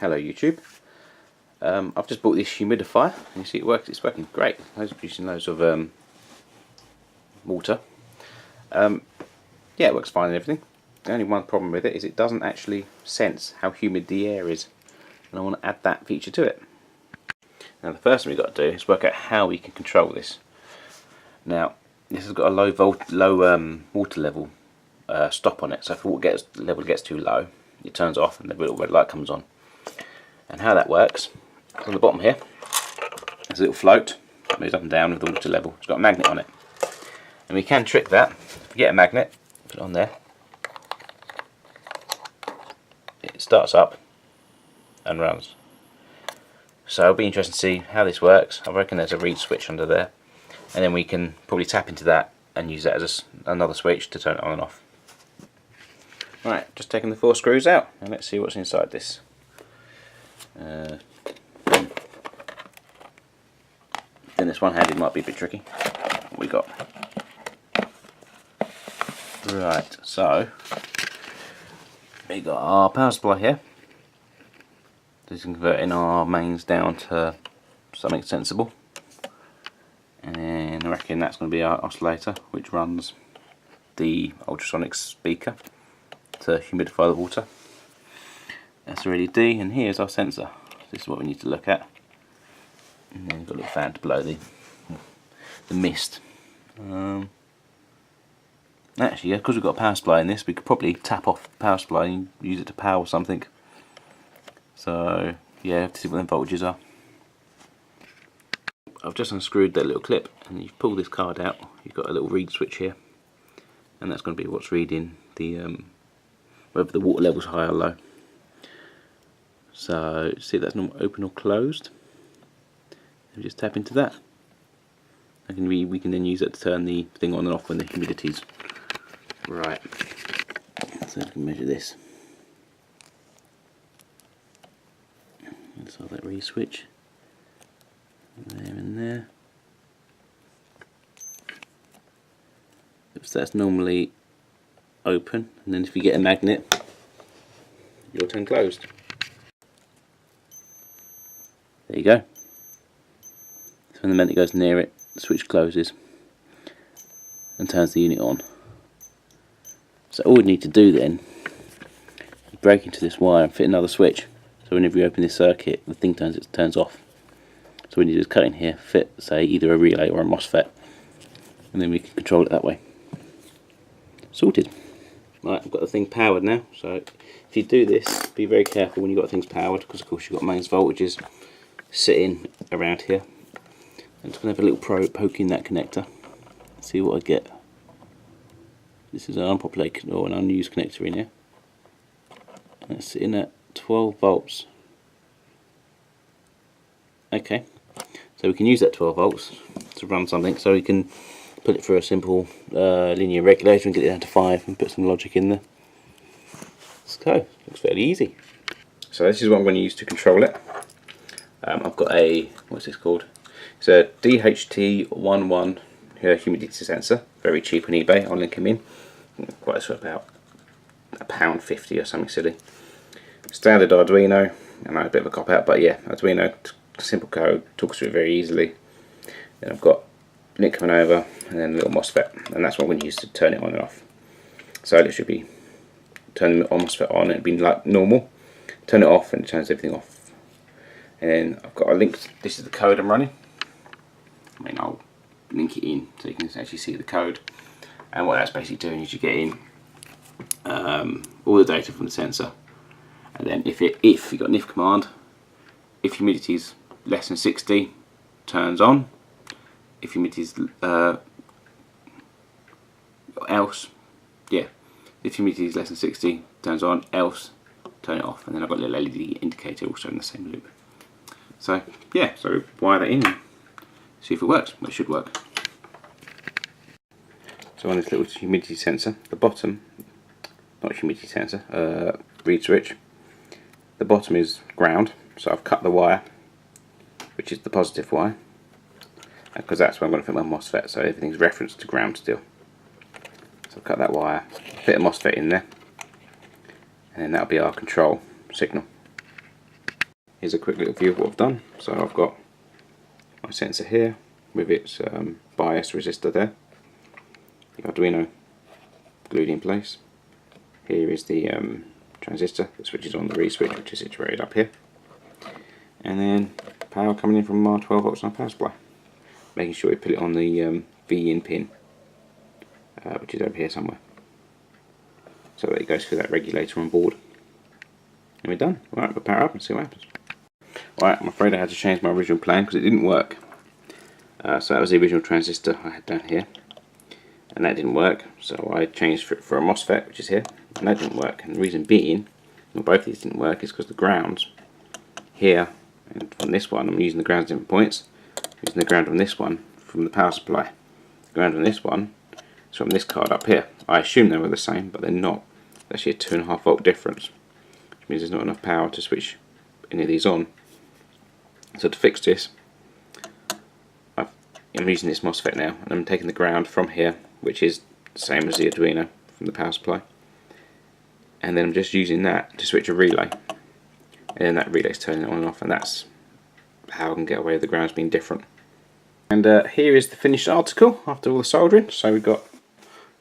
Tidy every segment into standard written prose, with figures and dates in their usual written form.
Hello YouTube. I've just bought this humidifier, and you see it works. It's working great. It's producing loads of water. Yeah, it works fine and everything. The only one problem with it is it doesn't actually sense how humid the air is, and I want to add that feature to it. Now the first thing we've got to do is work out how we can control this. Now this has got a low water level stop on it, so if the level gets too low, it turns off and the little red light comes on. And how that works, on the bottom here, there's a little float that moves up and down with the water level. It's got a magnet on it. And we can trick that. If we get a magnet, put it on there, it starts up and runs. So it'll be interesting to see how this works. I reckon there's a reed switch under there, and then we can probably tap into that and use that as another switch to turn it on and off. Right, just taking the 4 screws out, and let's see what's inside this. In this one hand it might be a bit tricky. What we got? Right, so we got our power supply here. This is converting our mains down to something sensible, and then I reckon that's going to be our oscillator, which runs the ultrasonic speaker to humidify the water. That's our LED, and here's our sensor. This is what we need to look at. And then we've got a little fan to blow the mist. Actually, yeah, because we've got a power supply in this, we could probably tap off the power supply and use it to power something. So yeah, have to see what them voltages are. I've just unscrewed that little clip, and you pull this card out. You've got a little reed switch here, and that's going to be what's reading the whether the water level's high or low. So see if that's not open or closed. We just tap into that. We can then use it to turn the thing on and off when the humidity's right. So I can measure this. So that reed switch there and there. So that's normally open, and then if you get a magnet, you'll turn closed. There you go. So when the magnet goes near it, the switch closes and turns the unit on. So all we need to do then is break into this wire and fit another switch. So whenever you open this circuit, the thing turns off. So we need to just cut in here, fit, say, either a relay or a MOSFET, and then we can control it that way. Sorted. Right, I've got the thing powered now. So if you do this, be very careful when you've got things powered, because of course you've got mains voltages sitting around here. I'm just going to have a little probe poking that connector, see what I get. This is an unpopulated or an unused connector in here. And it's sitting at 12 volts. Okay, so we can use that 12 volts to run something, so we can put it through a simple linear regulator and get it down to 5 and put some logic in there. So, looks fairly easy. So this is what I'm going to use to control it. I've got a, what's this called? It's a DHT11 humidity sensor, very cheap on eBay. I'll link him in. Quite for about £1.50 or something silly. Standard Arduino. I know, a bit of a cop out, but yeah, Arduino, simple code, talks through it very easily. Then I've got Nick coming over, and then a little MOSFET, and that's what we're going to use to turn it on and off. So it should be turning the MOSFET on, and it'd be like normal. Turn it off, and it turns everything off. And then I've got a link. This is the code I'm running. I'll link it in so you can actually see the code. And what that's basically doing is you get in all the data from the sensor, and then if you've got an if command, if humidity is less than 60, turns on. If humidity is else, yeah, if humidity is less than 60, turns on. Else, turn it off. And then I've got a little LED indicator also in the same loop. So yeah, so wire that in and see if it works. Well, it should work. So on this little humidity sensor, the bottom, not humidity sensor, reed switch, the bottom is ground, so I've cut the wire, which is the positive wire, because that's where I'm going to fit my MOSFET, so everything's referenced to ground still. So I've cut that wire, fit a MOSFET in there, and then that'll be our control signal. here's a quick little view of what I've done. So I've got my sensor here with its bias resistor there, the Arduino glued in place. Here is the transistor that switches on the read switch, which is situated up here, and then power coming in from our 12 volts on our power supply, making sure we put it on the V-in pin, which is over here somewhere, so that it goes through that regulator on board. And we're done. Alright, we'll power up and see what happens. Alright, I'm afraid I had to change my original plan because it didn't work. So that was the original transistor I had down here, and that didn't work, so I changed for a MOSFET, which is here, and that didn't work. And the reason being, well, both of these didn't work, is because the grounds here and on this one, I'm using the grounds at different points. Using the ground on this one from the power supply. The ground on this one is from this card up here. I assume they were the same, but they're not. There's actually a 2.5 volt difference, which means there's not enough power to switch any of these on. So to fix this, I'm using this MOSFET now, and I'm taking the ground from here, which is the same as the Arduino from the power supply, and then I'm just using that to switch a relay, and then that relay's turning it on and off, and that's how I can get away with the grounds being different. And here is the finished article after all the soldering. So we've got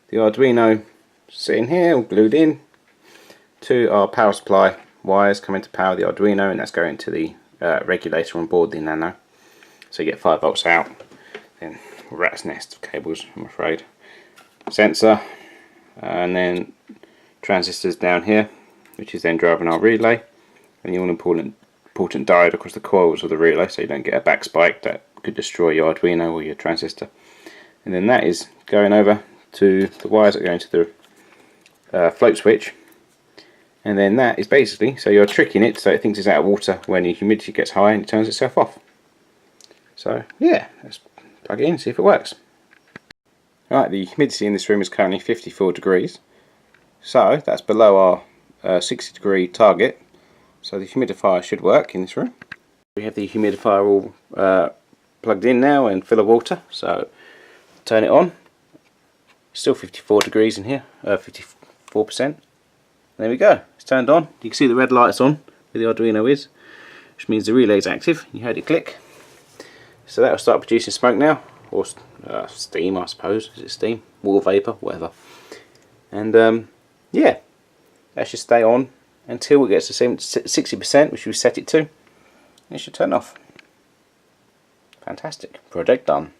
the Arduino sitting here, all glued in to our power supply wires coming to power the Arduino, and that's going to the regulator on board the Nano. So you get 5 volts out, then rat's nest of cables, I'm afraid. Sensor, and then transistors down here, which is then driving our relay, and the all-important diode across the coils of the relay, so you don't get a back spike that could destroy your Arduino or your transistor. And then that is going over to the wires that go into the float switch, and then that is basically, so you're tricking it so it thinks it's out of water when your humidity gets high and it turns itself off. So yeah, let's plug it in and see if it works. Alright, the humidity in this room is currently 54 degrees, so that's below our 60 degree target, so the humidifier should work in this room. We have the humidifier all plugged in now and full of water, so turn it on. Still 54 degrees in here, 54%. There we go, it's turned on. You can see the red lights on where the Arduino is, which means the relay is active. You heard it click. So that will start producing smoke now, or steam, I suppose. Is it steam? Water vapour, whatever. And yeah, that should stay on until it gets to 60%, which we set it to, and it should turn off. Fantastic. Project done.